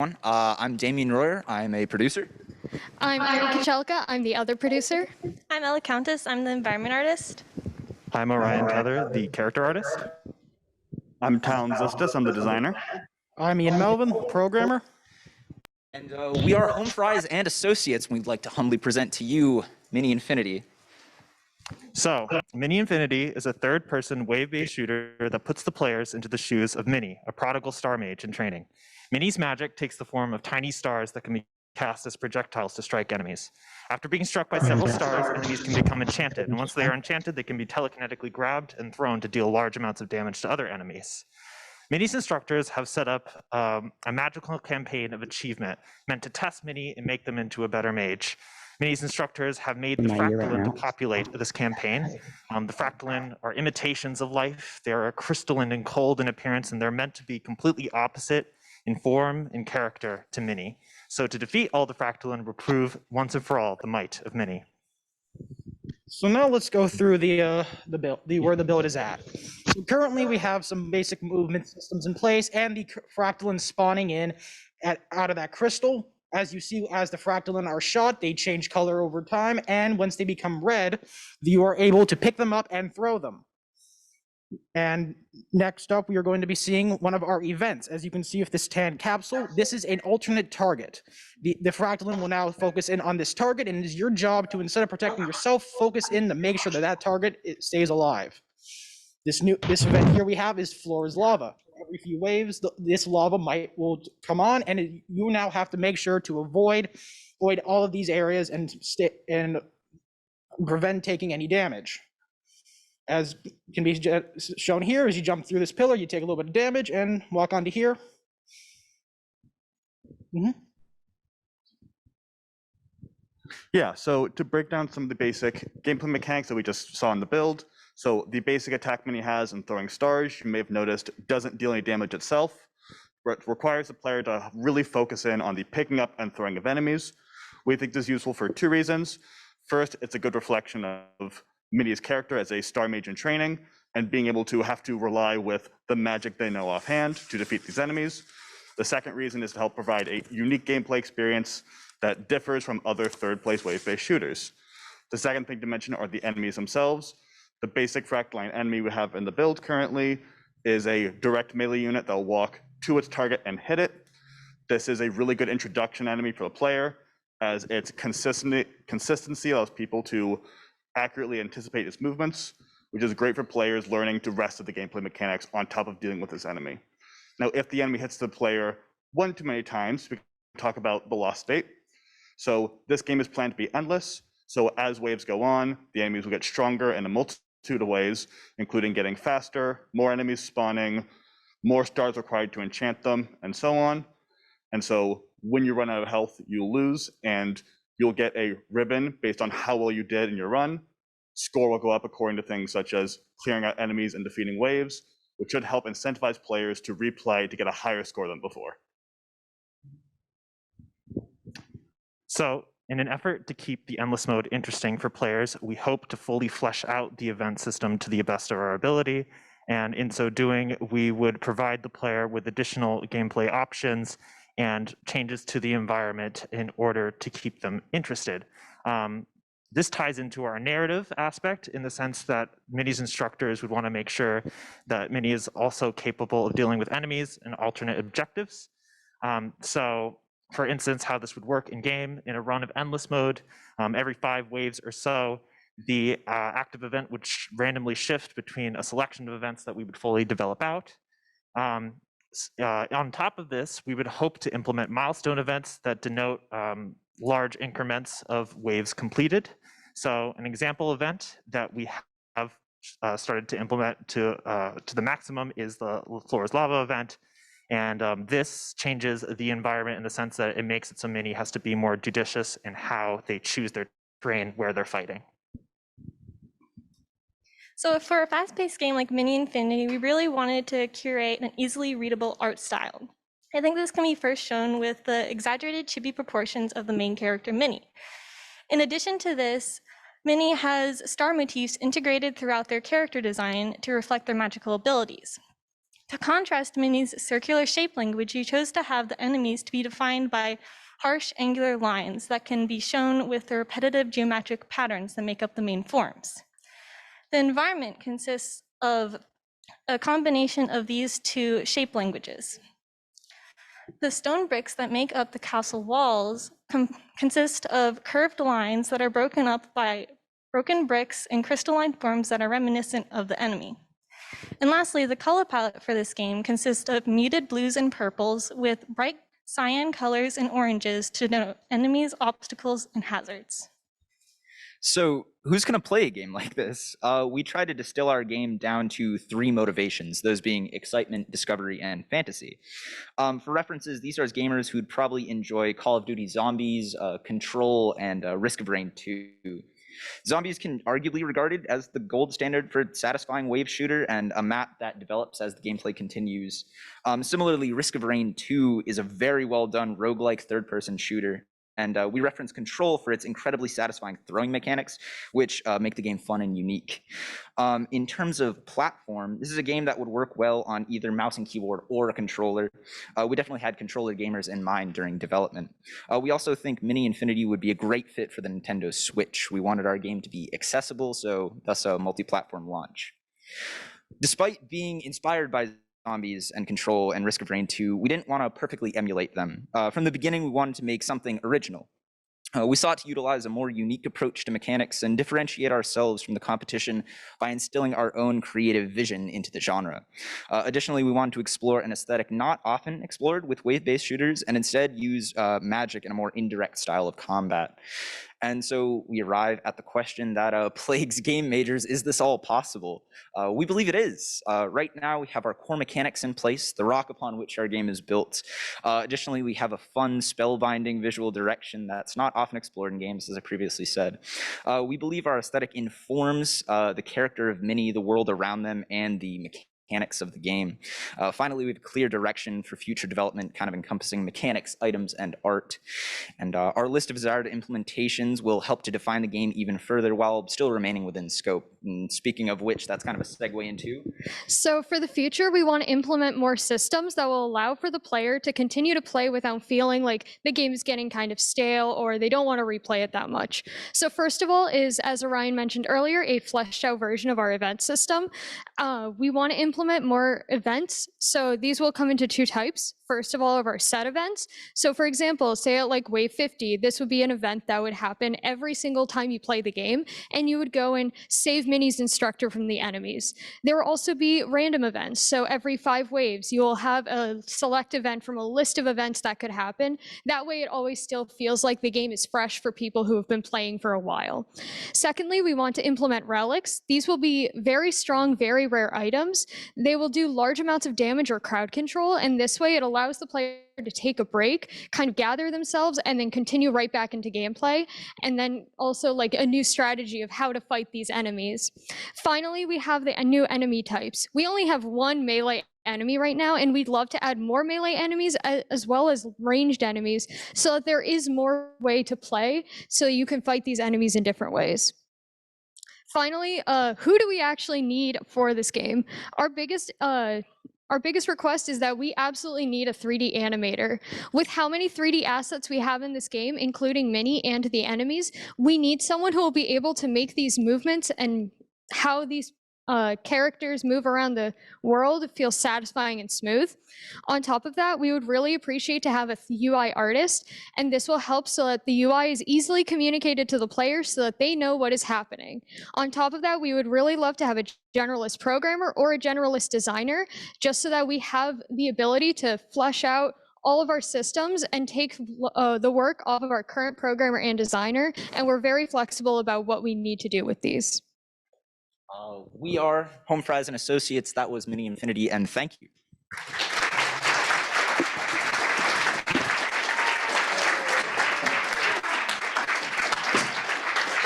I'm Damien Royer. I'm a producer. I'm Ari Kachelka. I'm the other producer. I'm Ella Countess. I'm the environment artist. I'm Orion Tether, the character artist. I'm Talon Zistis. I'm the designer. I'm Ian Melvin, programmer. And we are Homefries and Associates, and we'd like to humbly present to you Mini Infinity. So, Mini Infinity is a third-person wave-based shooter that puts the players into the shoes of Mini, a prodigal star mage in training. Mini's magic takes the form of tiny stars that can be cast as projectiles to strike enemies. After being struck by several stars, enemies can become enchanted, and once they are enchanted, they can be telekinetically grabbed and thrown to deal large amounts of damage to other enemies. Mini's instructors have set up a magical campaign of achievement meant to test Mini and make them into a better mage. Mini's instructors have made the fractalin to populate this campaign. The fractalin are imitations of life. They are crystalline and cold in appearance, and they're meant to be completely opposite in form and character to Mini. So to defeat all the fractalin will prove once and for all the might of Mini. So now let's go through the build, where the build is at. So currently we have some basic movement systems in place, and the fractalin spawning in out of that crystal. As you see, as the fractalin are shot, they change color over time, and once they become red, you are able to pick them up and throw them. And next up, we are going to be seeing one of our events. As you can see with this tan capsule, this is an alternate target. The fractalin will now focus in on this target, and it is your job to, instead of protecting yourself, focus in to make sure that that target stays alive. This event here we have is Floor is Lava. Every few waves, this lava will come on, and you now have to make sure to avoid all of these areas and prevent taking any damage. As can be shown here, as you jump through this pillar, you take a little bit of damage and walk onto here. Yeah, so to break down some of the basic gameplay mechanics that we just saw in the build, so the basic attack Mini has in throwing stars, you may have noticed, doesn't deal any damage itself, but requires the player to really focus in on the picking up and throwing of enemies. We think this is useful for two reasons. First, it's a good reflection of Mini's character as a star mage in training, and being able to have to rely with the magic they know offhand to defeat these enemies. The second reason is to help provide a unique gameplay experience that differs from other third-place wave-based shooters. The second thing to mention are the enemies themselves. The basic fractal enemy we have in the build currently is a direct melee unit that will walk to its target and hit it. This is a really good introduction enemy for the player, as its consistency allows people to accurately anticipate its movements, which is great for players learning the rest of the gameplay mechanics on top of dealing with this enemy. Now, if the enemy hits the player one too many times, we can talk about the lost state. So this game is planned to be endless. So as waves go on, the enemies will get stronger in a multitude of ways, including getting faster, more enemies spawning, more stars required to enchant them, and so on. And so when you run out of health, you'll lose, and you'll get a ribbon based on how well you did in your run. Score will go up according to things such as clearing out enemies and defeating waves, which should help incentivize players to replay to get a higher score than before. So, in an effort to keep the endless mode interesting for players, we hope to fully flesh out the event system to the best of our ability. And in so doing, we would provide the player with additional gameplay options and changes to the environment in order to keep them interested. This ties into our narrative aspect in the sense that Mini's instructors would want to make sure that Mini is also capable of dealing with enemies and alternate objectives. So, for instance, how this would work in game in a run of endless mode, every 5 waves or so, the active event would randomly shift between a selection of events that we would fully develop out. On top of this, we would hope to implement milestone events that denote large increments of waves completed. So an example event that we have started to implement to the maximum is the Floor is Lava event. And this changes the environment in the sense that it makes it so Mini has to be more judicious in how they choose their terrain where they're fighting. So for a fast-paced game like Mini Infinity, we really wanted to curate an easily readable art style. I think this can be first shown with the exaggerated chibi proportions of the main character Mini. In addition to this, Mini has star motifs integrated throughout their character design to reflect their magical abilities. To contrast Mini's circular shape language, you chose to have the enemies to be defined by harsh angular lines that can be shown with the repetitive geometric patterns that make up the main forms. The environment consists of a combination of these two shape languages. The stone bricks that make up the castle walls consist of curved lines that are broken up by broken bricks in crystalline forms that are reminiscent of the enemy. And lastly, the color palette for this game consists of muted blues and purples with bright cyan colors and oranges to denote enemies, obstacles, and hazards. So who's going to play a game like this? We tried to distill our game down to 3 motivations, those being excitement, discovery, and fantasy. For references, these are gamers who'd probably enjoy Call of Duty Zombies, Control, and Risk of Rain 2. Zombies can arguably be regarded as the gold standard for satisfying wave shooter and a map that develops as the gameplay continues. Similarly, Risk of Rain 2 is a very well done roguelike third-person shooter. And we reference Control for its incredibly satisfying throwing mechanics, which make the game fun and unique. In terms of platform, this is a game that would work well on either mouse and keyboard or a controller. We definitely had controller gamers in mind during development. We also think Mini Infinity would be a great fit for the Nintendo Switch. We wanted our game to be accessible, so thus a multi-platform launch. Despite being inspired by Zombies and Control and Risk of Rain 2, we didn't want to perfectly emulate them. From the beginning, we wanted to make something original. We sought to utilize a more unique approach to mechanics and differentiate ourselves from the competition by instilling our own creative vision into the genre. Additionally, we wanted to explore an aesthetic not often explored with wave-based shooters and instead use magic in a more indirect style of combat. And so we arrive at the question that plagues game majors: is this all possible? We believe it is. Right now, we have our core mechanics in place, the rock upon which our game is built. Additionally, we have a fun, spellbinding visual direction that's not often explored in games, as I previously said. We believe our aesthetic informs the character of Mini, the world around them, and the mechanics of the game. Finally, we have a clear direction for future development, kind of encompassing mechanics, items, and art. And our list of desired implementations will help to define the game even further while still remaining within scope. And speaking of which, that's kind of a segue into. So for the future, we want to implement more systems that will allow for the player to continue to play without feeling like the game is getting kind of stale or they don't want to replay it that much. So first of all is, as Orion mentioned earlier, a fleshed out version of our event system. We want to implement more events. So these will come into 2 types. First of all, of our set events. So for example, say at like wave 50, this would be an event that would happen every single time you play the game, and you would go and save Mini's instructor from the enemies. There will also be random events. So every 5 waves, you will have a select event from a list of events that could happen. That way it always still feels like the game is fresh for people who have been playing for a while. Secondly, we want to implement relics. These will be very strong, very rare items. They will do large amounts of damage or crowd control, and this way it allows the player to take a break, kind of gather themselves, and then continue right back into gameplay, and then also like a new strategy of how to fight these enemies. Finally, we have the new enemy types. We only have 1 melee enemy right now, and we'd love to add more melee enemies as well as ranged enemies so that there is more way to play so you can fight these enemies in different ways. Finally, who do we actually need for this game? Our biggest request is that we absolutely need a 3D animator. With how many 3D assets we have in this game, including Mini and the enemies, we need someone who will be able to make these movements and how these characters move around the world feel satisfying and smooth. On top of that, we would really appreciate to have a UI artist, and this will help so that the UI is easily communicated to the players so that they know what is happening. On top of that, we would really love to have a generalist programmer or a generalist designer, just so that we have the ability to flesh out all of our systems and take the work off of our current programmer and designer, and we're very flexible about what we need to do with these. We are Homefries and Associates. That was Mini Infinity, and thank you.